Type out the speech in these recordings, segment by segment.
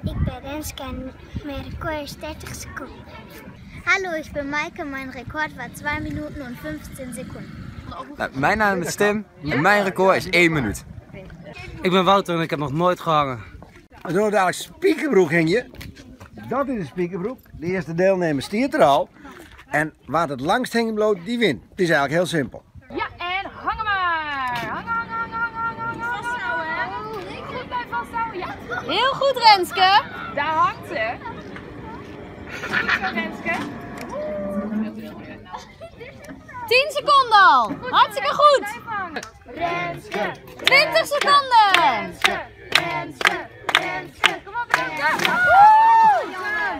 Ik ben Renske en mijn record is 30 seconden. Hallo, ik ben Maaike. Mijn record was 2 minuten en 15 seconden. Mijn naam is Tim en mijn record is 1 minuut. Ik ben Wouter en ik heb nog nooit gehangen. We doen dadelijk spiekerbroek, ging je. Dat is de spiekerbroek. De eerste deelnemer stiert er al. En waar het langst hingen bloot, die wint. Het is eigenlijk heel simpel. Ja, en hangen maar! Hangen. Vasthouden, hè? Goed blijven vasthouden, ja. Heel goed, Renske. Daar hangt ze. Goed zo, Renske. 10 seconden al. Hartstikke goed. Blijf hangen. Renske. 20 seconden. Renske. Kom op, Renske.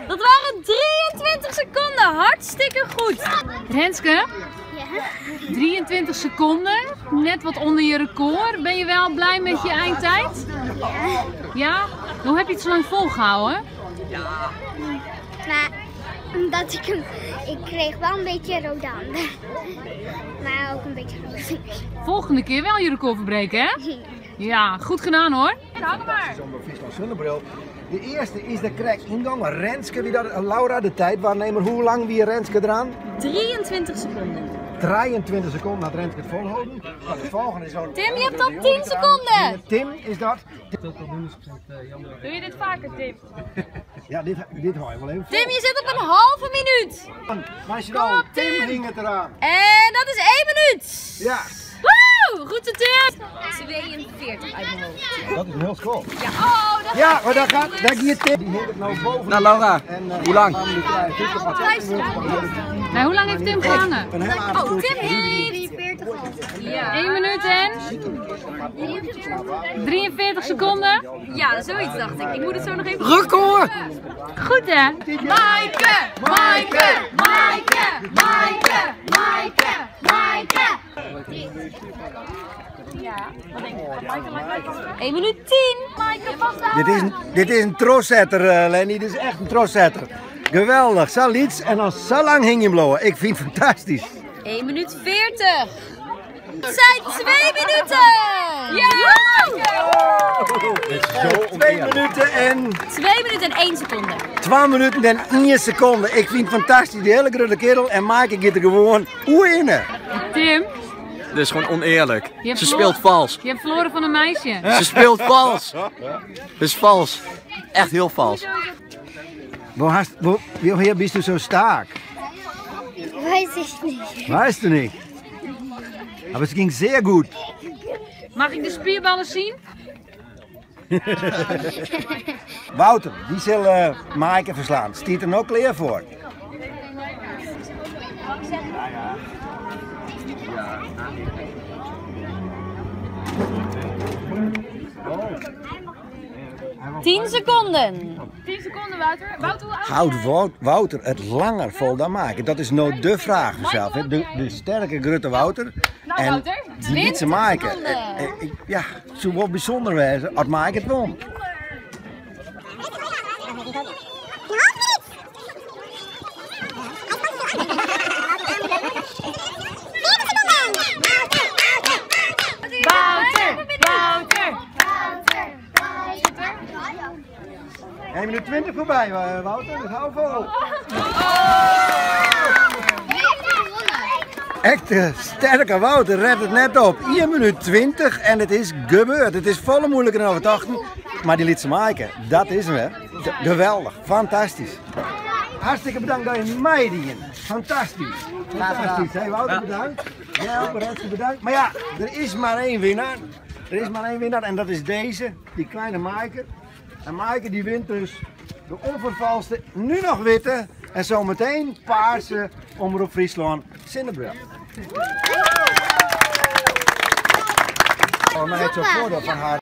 Dat waren 23 seconden. Hartstikke goed. Renske, Ja. 23 seconden. Net wat onder je record. Ben je wel blij met je eindtijd? Ja. Ja? Hoe heb je het zo lang volgehouden? Maar omdat ik kreeg wel een beetje rode handen. Maar ook een beetje rode vingers. Volgende keer wel je record verbreken, hè? Ja, goed gedaan hoor. Hangen maar. Zonder Friesland zonnebril. De eerste is de crack ingang. Renske, wie dat, Laura, de tijdwaarnemer. Hoe lang wie Renske eraan? 23 seconden. 23 seconden had Renske het volhouden. Nou, de volgende is zo. Tim, je hebt al 10 seconden. Tim is dat. Doe je dit vaker, Tim? Ja, dit hou je wel even. Tim, je zit op een halve minuut. Maar je al, Tim hing het eraan. En dat is 1 minuut. Ja, Woe! Goed zo, Tim. 42 uit mijn hoofd. dat is een heel school. Ja, oh, dat Ja, maar daar gaat hier Tim. Die hing het nou boven. Nou Laura, hoe lang? Nou, hoe lang heeft Tim gehangen? Een hele Oh, avond. Tim heeft 1 minuut en 43 seconden. Ja, zoiets dacht ik. Ik moet het zo nog even... Record! Goed hè? Maaike! Maaike! Maaike! Maaike! Maaike! Maaike! 1 minuut 10. Maaike, vasthouden. Dit is een trossetter, Lenny. Dit is echt een trossetter. Geweldig. Zoiets en dan zo lang hing je blowen. Ik vind het fantastisch. 1 minuut 40. Het zijn 2 minuten. Ja! Dit is zo 2 minuten en 2 minuten en 1 seconde. 2 minuten en 1 seconde. Ik vind het fantastisch. Die hele grote kerel. En Maaike gaat er gewoon in. Tim, Dit is gewoon oneerlijk. hebt Ze verloren. speelt vals. je hebt verloren van een meisje. Ze speelt vals. Dit is vals. Echt heel vals. Woher bist du so stark? Weiß ich nicht. Weißt du nicht. Aber es ging sehr gut. Mag ik de spierballen zien? Wouter, die zal Maaike verslaan. Stiet er nog klaar voor? Oh. 10 seconden. 10 seconden, Wouter. Wouter, hoe oud Houdt Wouter het langer vol dan Maaike? Dat is nou de vraag vanzelf. Hè? De sterke grote Wouter. En Wouter, die lietse Maaike. seconden. Ja, het zou wel bijzonder wezen als Maaike het won. Wouter! 1 minuut 20 voorbij, Wouter. Dus hou vol. Echte sterke Wouter redt het net op. 1 minuut 20 en het is gebeurd. Het is volle moeilijker dan we dachten. Maar die liet ze maken. Dat is hem, hè. Geweldig. Fantastisch. Hartstikke bedankt dat je mij dient. Fantastisch. Fantastisch. Hey, Wouter, bedankt. Ja, Renske, bedankt. Maar ja, er is maar één winnaar. Er is maar één winnaar en dat is deze. Die kleine Maaike. En Maaike die wint dus de onvervalste, nu nog witte en zometeen paarse Omroep Friesland Zinnebril. Oh, maar het is een voordeel van haar.